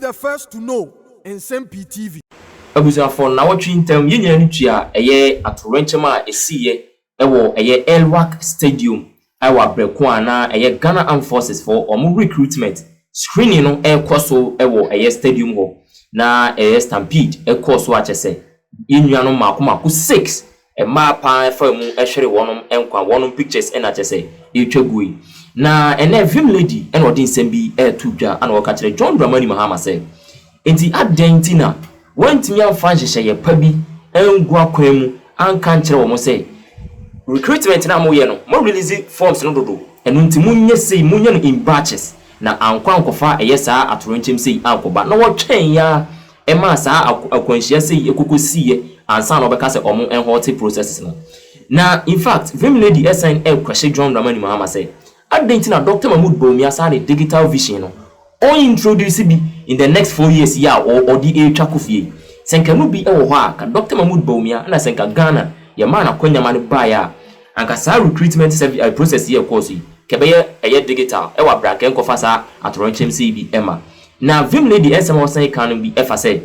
the first to know Nsem-Pii TV. Abuza for now watching them union tua eye atorenchema esiye ewo eye Elwak Stadium awa breko na eye Ghana Armed Forces for omu recruitment screening no ekoso ewo eye stadium ho na Nsem-Pii ekoso achese inuano makomako 6 ma pa fa mu ehwere wonom enkwa wonom pictures en achese etwagui na ene Vhim lady en odin Nsem-Pii etudwa ana waka John Dramani Mahama say enti adentina wantimi amfa hyehyɛ ye pabi engu akwanu anka nkyere wo mo say recruitment na mo ye no mo release forms no dodo enu nti munye sei munye no in batches na ankwa ankofa eye saa atorenchem sei ankoba na wo twen ya ema saa akwanhia sei ekokosie ansa na obeka se omo enhote processes no na in fact Vhim lady assign kwahye John Dramani Mahama say adentina Dr. Bawumia sa ne digital vision no or introduce be in the next 4 years or the Chakufie. Senkanu be ka Dr. Bawumia na senka Ghana ya mana kwenya mane baya anka sa recruitment process here course kebeye eye digital e wa brake enkofa sa atorenchem CB Emma na Vhim lady SMA say can be efa say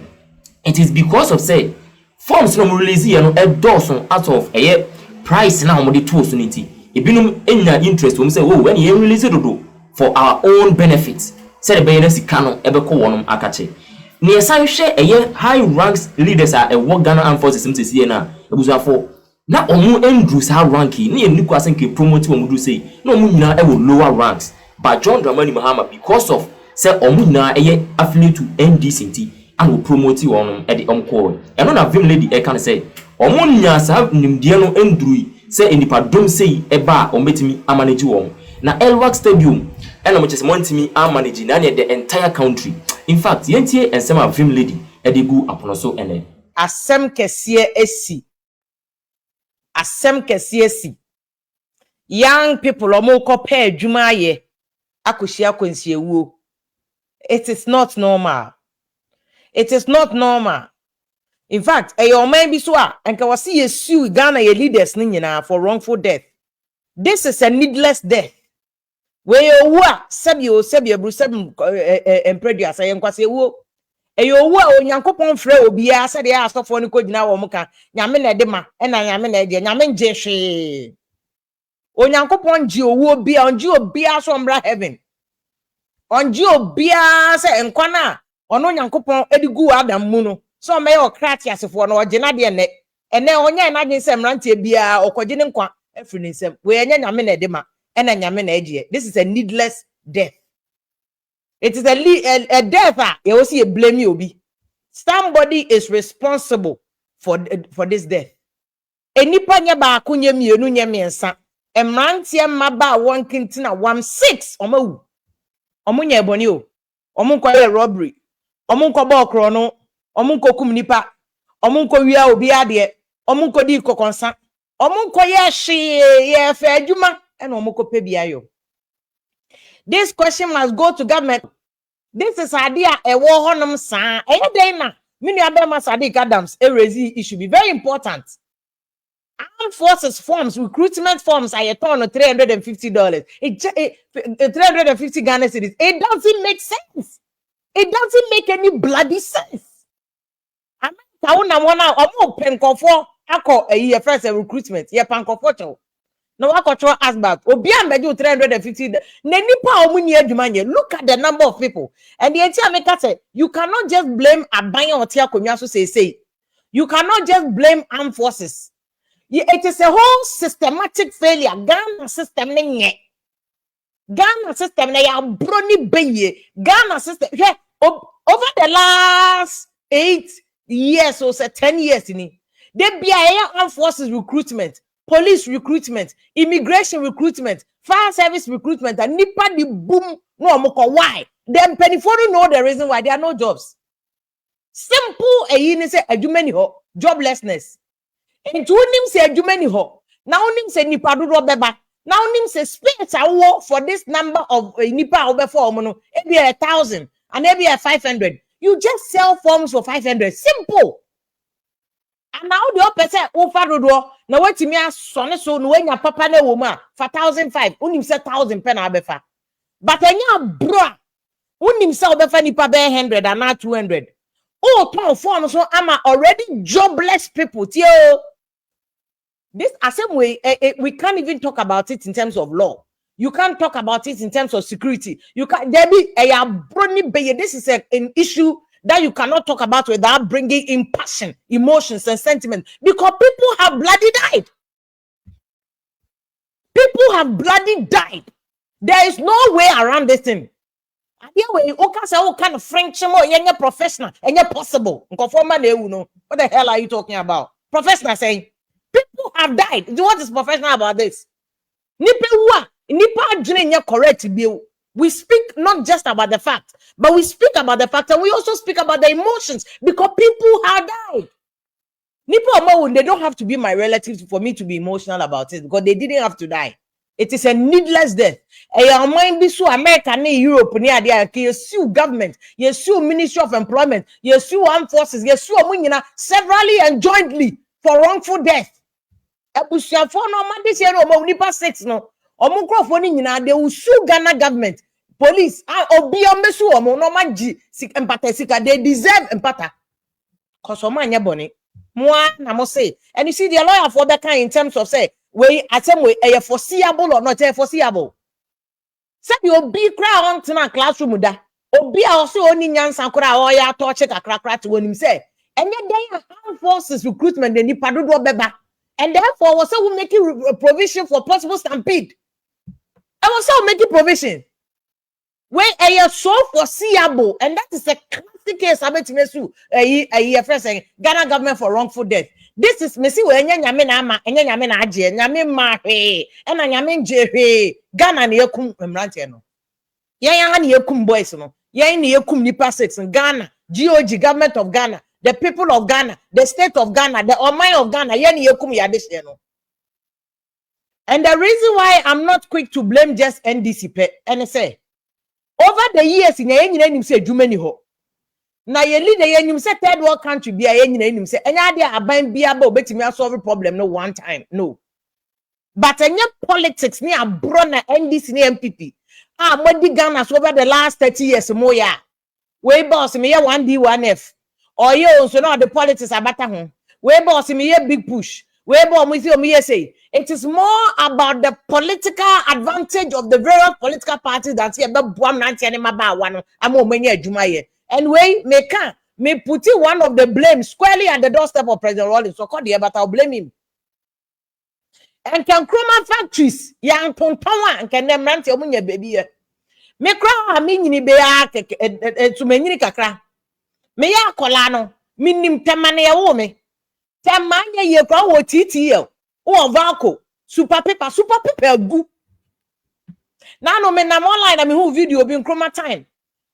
it is because of say forms no release here no doson out of eye price na mo de tools niti ebinum enya interest wo say oh when you release it for our own benefits said be na sika no ebeko wonum akache ne esan hwe eye high ranks leaders are Ghana Armed Forces mtesi na ebuzafo na omu endru sa ranki ne eniku asenke promote omu do say na omu nyina e lower ranks but John Dramani Mahama because of say omu nyina eye affiliate to NDC nti and will promote wonum e de omko eno na Vhim lady e kan say omu nyina sa nimdie no endru say enipa dom say e ba ometimi amanage won na Elwak Stadium and I'm just wanting managing the entire country. In fact, yentie and some of Vhim lady edigu aponoso ene. Asem kesie esi. Asem kesie esi. Young people omo kope adwuma ye akohia kwansie wuo. It is not normal. It is not normal. In fact, ayo man bi so a enka wase yesu Ghana ye leaders ni nyina for wrongful death. This is a needless death. Where you are, Sabio, Brusem, Empredia, say, and Quasi wo. A you were, Yankopon Fro, be asked the ass of one could now, Moka, Yamin Edema, and I am an idea, Yamin Jeshi. O Yankopon Geo will be on Geo Bia Sombra heaven. On Geo Bia, say, and Quana, on Yankopon Edigu Adam Muno, so may or cratias of one or Genadian net, and then on Yan Semranti Bia or Codinin Qua, Efrinism, where Yamin Edema. This is a needless death. It is a death. You will see a blame you be. Somebody is responsible for this death. Enipanya ba kunye mienu nye miensa. Emrantia maba 1 kintina 1-6 omu. Omu nye boni o. Omu kwa ye robbery. Omu kwa ba okrono. Omu kwa kumnipa. Omu kwa wia obi ade. Omu kwa di kokonsa. Omu kwa ye shi ye fe adwuma. This question must go to government. This is idea a war honum san. Many other Sadiq Adams it should be very important. Armed Forces forms, recruitment forms are a ton of $350. 350 Ghana cedis. It doesn't make sense. It doesn't make any bloody sense. I mean, a year first recruitment. Yeah, pancofo. No, I control asbab. Obia medu 350. Nenipa omuni adwumanye. Look at the number of people. And the entire maker say you cannot just blame Abayan or Tia Konyaso say. You cannot just blame armed forces. It is a whole systematic failure. Ghana system ne. Ghana system ne ya broni beye. Ghana system. Yeah, over the last 8 years or 10 years they be armed forces recruitment. Police recruitment, immigration recruitment, fire service recruitment, and nipa di boom no moko why? Them peniforo know the reason why there are no jobs. Simple say adwumani ho joblessness. And to him say adwumani ho. Now him say nipa do beba. Now him say space awo for this number of nipa obefo omo no. It be 1,000 and maybe 500. You just sell forms for 500. Simple. And now the opposite over do na wetimi asone so no anya papa na wo ma for 1,500 unim say 1,000 pen abefa but anya bro Unim sa obefa nipa be 100 and not 200. Oh, ton form so am already jobless people. Tio. This same way we can't even talk about it in terms of law. You can't talk about it in terms of security. You can't. This is an issue that you cannot talk about without bringing in passion, emotions, and sentiment. Because people have bloody died. People have bloody died. There is no way around this thing. What kind of French professional and possible? What the hell are you talking about? Professional saying people have died. What is professional about this? Correct. We speak not just about the fact, but we speak about the fact, and we also speak about the emotions because people have died. They don't have to be my relatives for me to be emotional about it because they didn't have to die. It is a needless death. Mind this America, Europe, you sue government, you sue Ministry of Employment, you sue armed forces, you sue severally and jointly for wrongful death. They will sue Ghana government, police, they deserve empathy. Because I must say, and you see the lawyer for that kind in terms of say, way at some way, are foreseeable or not foreseeable? Say you be cry on to classroom da. Obi also only nyansa kura or ya torch a crack to when him say, and yet they armed forces recruitment the Nipadu beba, and therefore was so making provision for possible stampede. I was so making provision. When are so foreseeable, and that is a classic case I bet you a friend saying Ghana government for wrongful death. This is Messi when Yamin Ama and Yamin Aje, Yamin Mahe, and Yamin Jehe, Ghana Yakum Rantiano. Yan Yakum boys, no, Yan Yakum Nipa 6 in Ghana, GOG, government of Ghana, the people of Ghana, the state of Ghana, the Almighty of Ghana, Yan Yakum Yadishano. And the reason why I'm not quick to blame just NDC, and I say, over the years in a name say Jumani ho. Na ye lead the name say third world country be a name say enya dia aban bia ba obetimi solve problem no one time no. But enya politics ni abro na NDC ni MPP. Modi Ghana over the last 30 years mo ya. We boss me ye 1D 1F. Or ye so now the politics abata ho. We boss me ye big push. We boss me say it is more about the political advantage of the various political parties that here but and we may put one of the blame squarely at the doorstep of President Rawlings. So call the but I'll blame him. And can Chroma factories young tontawa and can them rant your baby. Me cry a mini be to many kakra. Me ya colano, minim temane wome. Temanya ye grow TTL. Oh, Valco, super paper, good. Now, no, man, I'm online. I mean, who video being chroma time?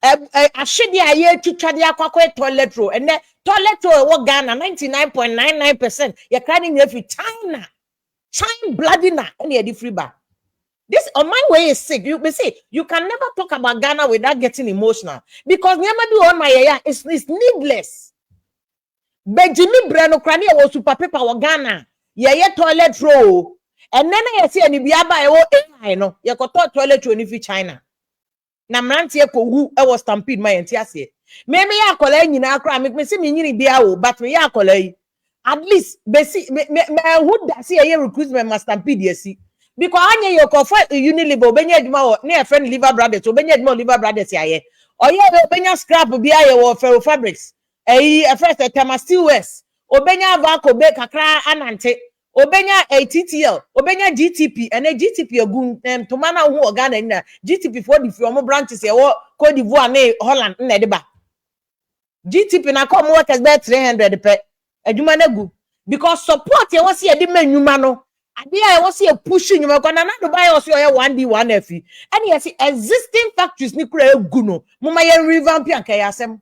I should be a year to try the toilet roll, and then toilet roll, what Ghana 99.99%. You're crying every China bloody na any the free bar. This on my way is sick. You may say you can never talk about Ghana without getting emotional because never do on my ear. It's needless. Benjamin Breno Crania was super paper or Ghana. Ye toilet roll. And then I see any biaba I know. You got toilet roll in China. Na mranti ko wu e was stampede my entiase. Me ya kola nyina akra me see me nyini bia o but me ya kola yi. At least me who da see a recruitment must stampede yesi. Because anya you ko for Unilever obenya adwuma wo na friend liver brothers obenya adwuma liver brothers yaye. Oye obenya scrap bia ye wo ferro fabrics. First tema steel west. Obenya Valco be kakra anante. Obenya ATTL, Obenya GTP, and a GTP agun to mana who Ghana in GTP for the former branches or Cote d'Ivoire, Holland, Nedeba. GTP na come workers bet 300 per a Jumanegu because support you was here the menu mano. I was here pushing you gonna not buy us your 1D 1F. And yes, existing factories Nikure Guno, Mumaya revamp Yankayasem.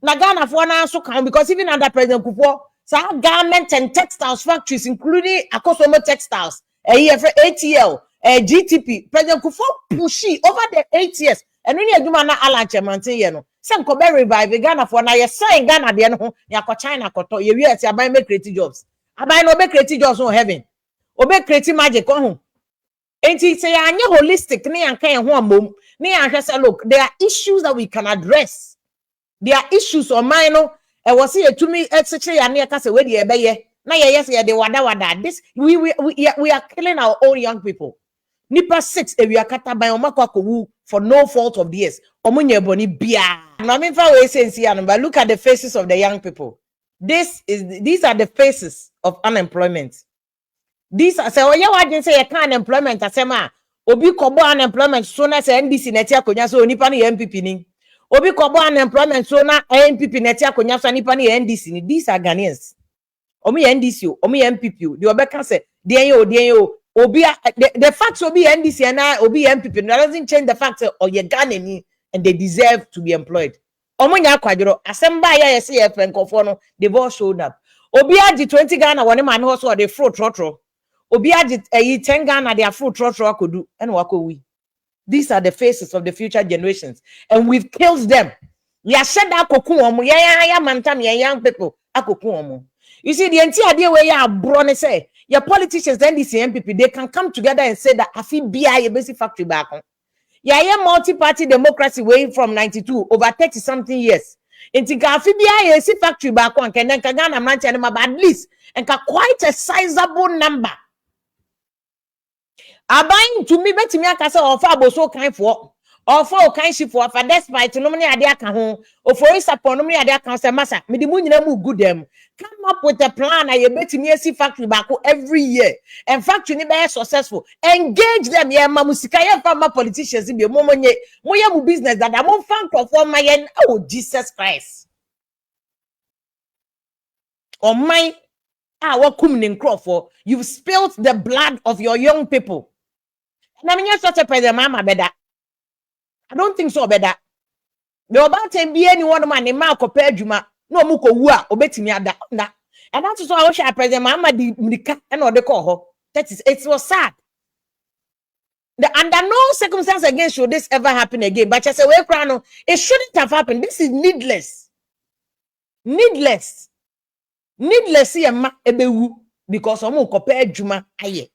Nagana for now so come because even under President Kupo. So garment and textiles factories, including Akosomo Textiles, ATL, GTP, President Kufo pushy over the 8 years. And when you do mana alanche mantin, some could revive Ghana for now. You're saying Ghana, the China, you buy make creative jobs. I buy no creative jobs on heaven. Obey creative magic on home. And it's a holistic, look, there are issues that we can address. There are issues on minor. I was here to me, etc. And near Casa, where the now, yes, yeah, the wada. This we are killing our own young people. Nipa 6 we are kata by Omakwakowu for no fault of theirs. Omunye boni bia. Now, but look at the faces of the young people. These are the faces of unemployment. These are so yeah, I didn't say a kind employment. Asema obi kobo unemployment so na say NDC netia konya so nipa ni MPP ni. Obi kobo unemployment so na MPP netia konya so nipa ni NDC ni. These are Ghanaians. Omi NDC o, omi MPP. The obeka say den obi the facts obi NDC and obi MPP. That doesn't change the fact or ye Ghanaian and they deserve to be employed. Omunya kwadro asemba ya yesi ye fenkofo no they've all showed up. Obi agi 20 Ghana one man also they fruit trotro. Obi agi 10 Ghana they fruit trotro akodu and wakowi. These are the faces of the future generations and we've killed them. We are shed that koku omo ya mantam ya young people akoku omo. You see the entire idea where ya brone say your politicians NDC MPP they can come together and say that afi bia ye basic factory back on. Yeah, multi-party democracy way from 92 over 30 something years. Inti ka afibia see factory back on can then Ghana manche at least and quite a sizable number. Abain to me bet me aka say offer aboso kan for offer kan shi for despite no many ade aka ho ofori support no many ade aka say massa me di mu nyina mu good them. Come up with a plan and you bet me see factory back every year and factory ni be successful. Engage them yeah mamusika yeah farmer politicians be momonye moya mu business that am fan for my oh Jesus Christ. Oh my what coming for you've spilled the blood of your young people. And I mean such a president mama better. I don't think so better. The about be anyone man in Marco Pejuma. No muko wua obetimi ada na and that's why I wish I president mama di mrika and or the call that is it was sad. Under no circumstance again should this ever happen again, but just a way crown it shouldn't have happened. This is needless yema ebewu because omo kopɛ adwuma aye.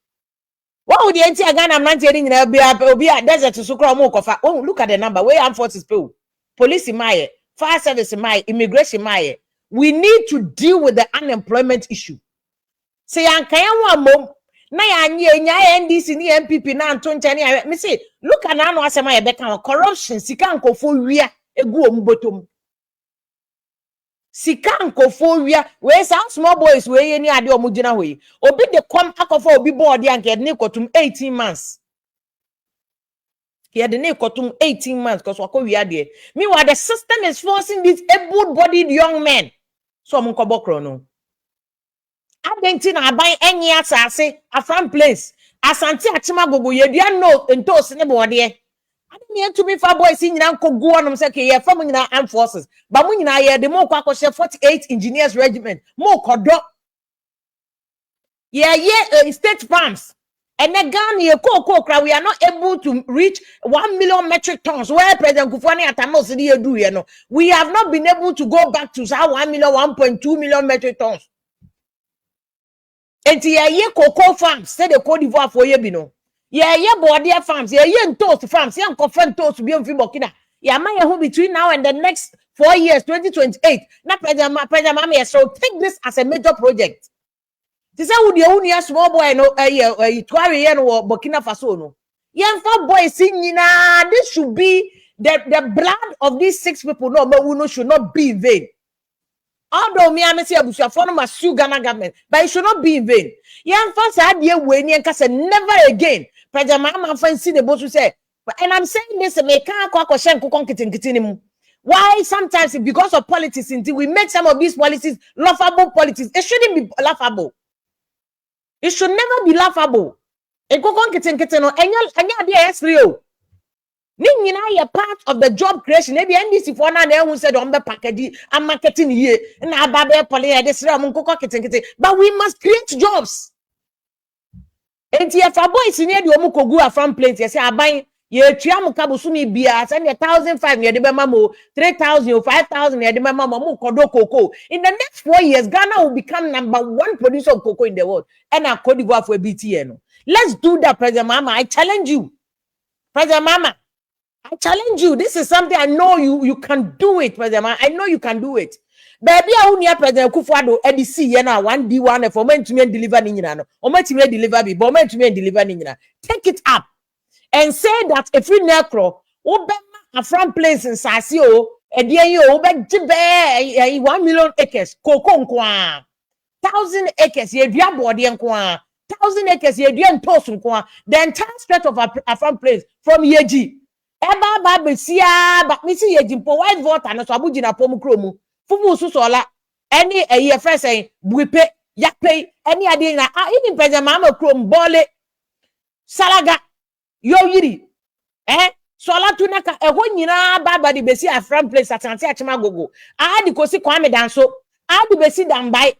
What would the entire Ghana man telling you be a desert to sukra omo kofa. Oh, look at the number where armed forces pay, police in my fire service in my immigration my we need to deal with the unemployment issue. Say ankaya mom na ya nya NDC ni MPP na anto nchani me say look at now asema ye beka corruption sika nkofo wia egu ombotom sika nkofo wia we some small boys we ni ade omugina hoyi obi de come akofo obi board yanke ne kotum 18 months. He had the name kotum 18 months because wako we are meanwhile the system is forcing these able-bodied young men. So I'm no. Adentina abai any asase a front place. Asante achima gogo ye dia no ento se ne bode. Adem to me for boys in yanko go on say ke ye from nyina armed forces. Ba mu nyina ye de mo kwa 48 engineers regiment. Mo kodo. Ye state farms. And again, we are not able to reach 1 million metric tons. Where President Kufani Atamos do we have not been able to go back to 1 million, 1.2 million metric tons. And ye cocoa farms, say the Cote d'Ivoire for Yebino. Ye border farms, ye toast farms, ye confirmed toast to be on Fibokina. Yeah, my between now and the next 4 years, 2028. Not President Mamia. So take this as a major project. This is how the only small boy no Burkina Faso no. Young boy singing this should be the blood of these 6 people no but we know should not be in vain. Although me I say abusia for no sue Ghana government, but it should not be in vain. Young fast had ye when you can say never again. President Mama fancy the boss say, and I'm saying this me can't why sometimes because of politics until we make some of these policies laughable politics. It shouldn't be laughable. It should never be laughable. And go on kitten no anya dia esrio. Ni na part of the job creation. Maybe NDC for na who said on the package and marketing here. Na babe poly this kitten. But we must create jobs. And if a boy is near the omukogu from place, you say abai ye triamu kabusumi bia send 1,500 ye de mamo 3,000 or 5,000 ye de mamo mu kodo cocoa. In the next 4 years, Ghana will become #1 producer of cocoa in the world. And a Cote d'Ivoire for BTN. Let's do that, President Mama. I challenge you. President Mama, I challenge you. This is something I know you can do it, President Mama. I know you can do it. Baby, I only President Kufuado NDC yena 1D1 for men to me deliver nina no. O men to me deliver be, but men to me deliver nina. Take it up and say that if we necro, a front place in Sasio, and you be 1 million acres, cocoa 1,000 acres, ye dia body and 1,000 acres, ye dia tosun the entire stretch of a front place from Yeji. Eba babesia, but me see Yeji po white water na so abujina pomu kromu. Fufu susola any a year first saying buipe yakpe any idea na even President Mama Chrome bole salaga yo yiri sola tunaka eho nyina baba di besi afram place atante achima gogo di kosi kwame danso di besi dambai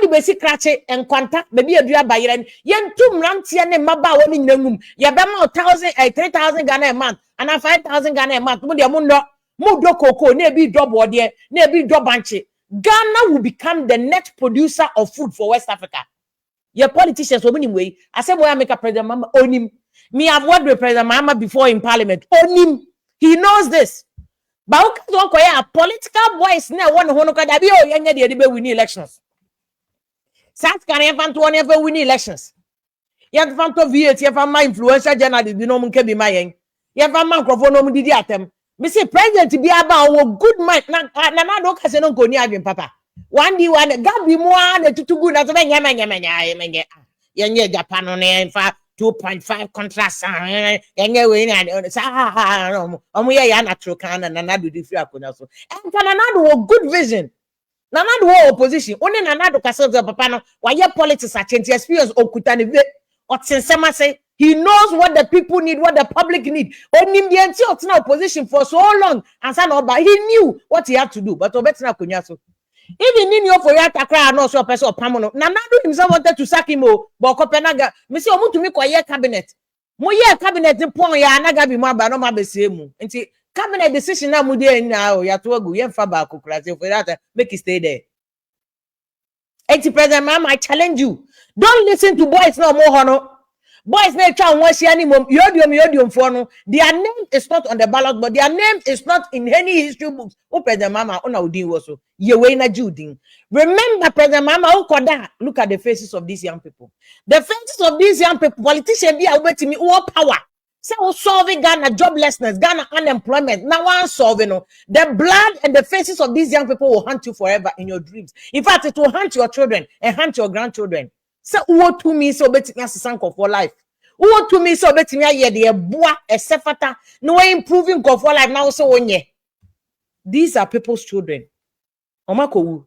di besi krache enkwanta bebi adua bayere yentum rantie ne maba woni nyinangum ye be ma 3,000 Ghana a month and 5,000 Ghana a month mo de mo no Mudo cocoa, nebi drop water, nebi drop banche. Ghana will become the net producer of food for West Africa. Your politicians will anyway. I said, "Boy, I make a President Mama on him." Me, I've worked with President Mama before in Parliament. On him, he knows this. But a political voice now one who can be oh, win elections. South Korea never win elections. You have to Vhim, you have my influential journalist, you know, can be my you have a microphone, did atem. Me say president be about good mind na do kase no ko ni adwen papa 1D1 gabi mo na tutugu na so nyama yenye Japan no fa 2.5 contracts yenye we na sa omo ye ya natural kan na do free akona so and na do good vision na do opposition oni na do kase papa no wa ye politics a change experience okuta ne otinsema say he knows what the people need, what the public need. Only the opposition for so long, and he knew what he had to do. But Obetina Kunyaso, even in your for Yatakra, no so person of Pamono. Nanado himself wanted to sack him, but Copenhagen, Monsieur Mutumi Koye cabinet. Moye cabinet in Pong Yanagabi Maba, no Mabesemu. And see, cabinet decision now, Mudia now, Yatuagu, Yemfaba, Kukrasi, for that, make it stay there. And President Mama, I challenge you. Don't listen to boys no more, honor. Boys may try one anymore. Yodium for no. Their name is not on the ballot, but their name is not in any history books. Oh, President Mama, on our deal also. Yewena Judin. Remember, President Mama, look at the faces of these young people. The faces of these young people, politicians be away to me, all power. So solving Ghana joblessness, Ghana unemployment. Now one solving the blood and the faces of these young people will haunt you forever in your dreams. In fact, it will haunt your children and haunt your grandchildren. So what to me so betting as a sank for life? What to me so betting me the bois a sefata no way improving for life now so one ye. These are people's children. Omako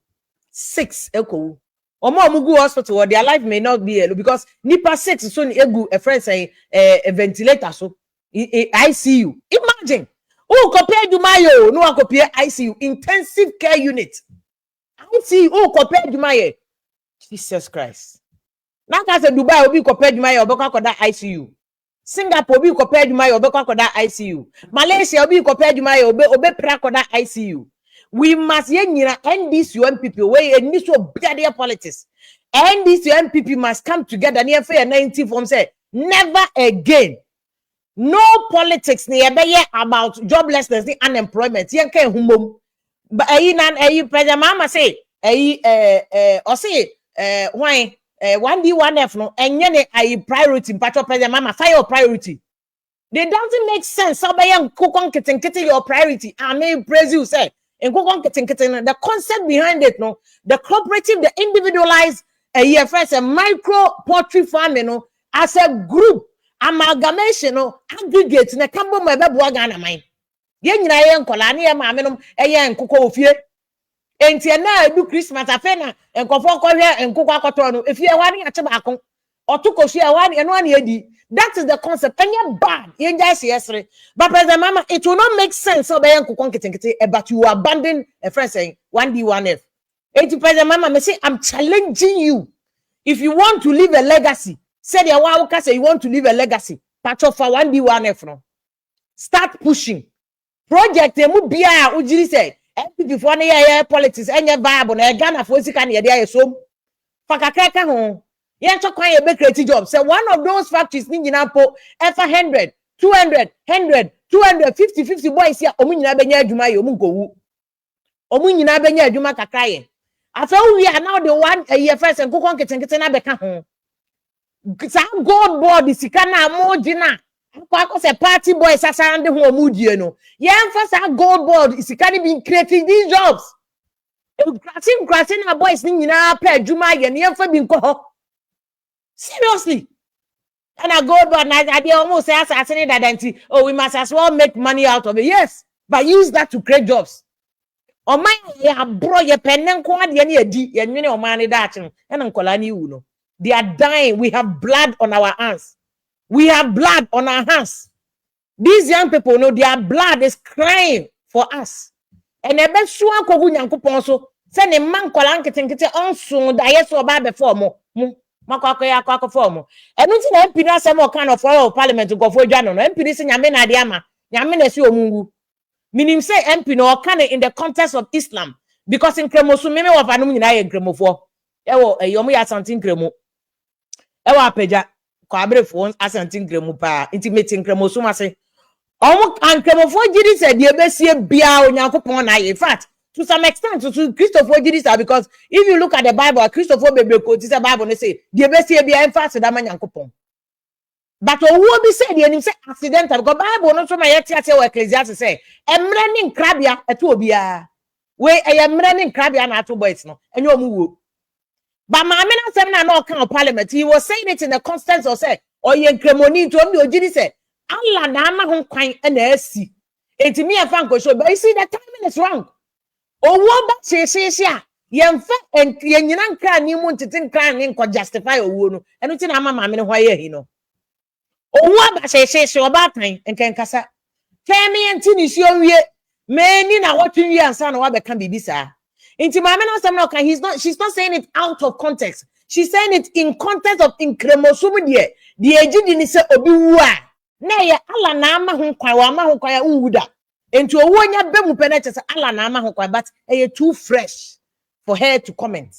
6 eko. Omo mugu hospital their life may not be able because nipa 6 so egu a friend say a ventilator so ICU. Imagine. Oh compare to my no compare ICU intensive care unit. ICU oh compare to my Jesus Christ. Now that's a Dubai will be compared to my Obeka Koda ICU. Singapore will be compared to my Obeka Koda ICU. Malaysia will be compared to my Obe Prakoda ICU. We must NDC people way and this will be their politics. NDC people must come together near fair 90 from say never again. No politics near about joblessness, the unemployment. You can't humum. But President Mama say or say why 1D1F no enye a priority patrol President Mama fire priority. They doesn't make sense. So by kokon keten your priority. I may praise you say and kokon keten the concept behind it no the cooperative the individualized first a micro poultry farming no as a group amalgamation no aggregate na kambo mo ebeboa Ghana man. Ye nyina ye nkola na ye maame no nkoko ofie. Enti na do Christmas afena enkofo kohwe enkoko akoto no efie wani ache baako otukosu e wani eno ani edi. That is the concept. Any bad in just yesterday. But President Mama, it will not make sense so but you abandon a friend saying 1D1F. Eti President Mama, me say I'm challenging you. If you want to leave a legacy, say the Wauka say you want to leave a legacy. Patch of 1D1F no. Start pushing. Project emu bia ujiri say before na politics enye viable na Ghana for sika na ye so. Fakakreka ho. Yen to kwan ye be create jobs. Say one of those factories ni nyina po efa 100, 200, 100, 250, 50 boys here omu nyina benya adwuma ye omu nkowu. Omu nyina benya adwuma kakra ye. Afa we are now the one a year first and kokon ketenkete na beka ho. Sa gold board sika na amogina. Kwa say party boys asande ho omudie no. Yen fa sa gold board sika ni be creating these jobs. Crashing na boys ni nyina pa adwuma ye ne yen fa bi nko ho. Seriously. And I go but I almost say that oh, we must as well make money out of it. Yes, but use that to create jobs. O man ya bro ye penen ko ade ne adi ye nwene o man da achen and nkola ni wu no. They are dying. We have blood on our hands. We have blood on our hands. These young people know their blood is crying for us. And ebe so akogu nyankopon so say ne man kola nketenkete onso da yeso ba be for mo. Makwako form. And until MP na some kind of parliament to go for Jano. MP is nyame na diama. Nyame na si omungu. Meaning say MP no kind in the context of Islam. Because in Kremosu meme wa panum nyina ye Kremofo. Ewo yomu ya something Kremo. Ewo apeja ko abrefo asantin Kremo pa intimating Kremosu ma say. Omo an Kremofo gidi say de besie bia onyankopon na ye. In fact, to some extent, to Christopher Jidisa, because if you look at the Bible, Christopher Bebeko, this is Bible, they say, the best be emphasis that man yankopon. But who be said, and say accidental, because Bible, not so my Ecclesiastes say, I'm running crabia at Tobia. Where I am running crabia and at two boys, no, and you're moo. But my man, I'm not kind of parliament. He was saying it in the constance or say, or yen cremoni to me, or Jiddy said, Allah Nama home quine and SC. And to me, a Franco show, but you see, that timing is wrong. Owo ba sheshesia yemfa yenyina nkra ni mu ntete nkra ni nko justify owo no eno ti na mama me ne hwaye hi no owo ba sheshesia oba tan enkenkasa kemi enti ni si owie meni na wotwenwi ansa na wa be kan bibisa enti mama na sam na kan she's not saying it out of context, she's saying it in context of incremosum de ejidi ni se obi wu a na ye ala na ama ho kwan wa ama ho kwan ya uwuda. Into a one ya bemu penetration Allah na ama ho kwa, but too fresh for her to comment.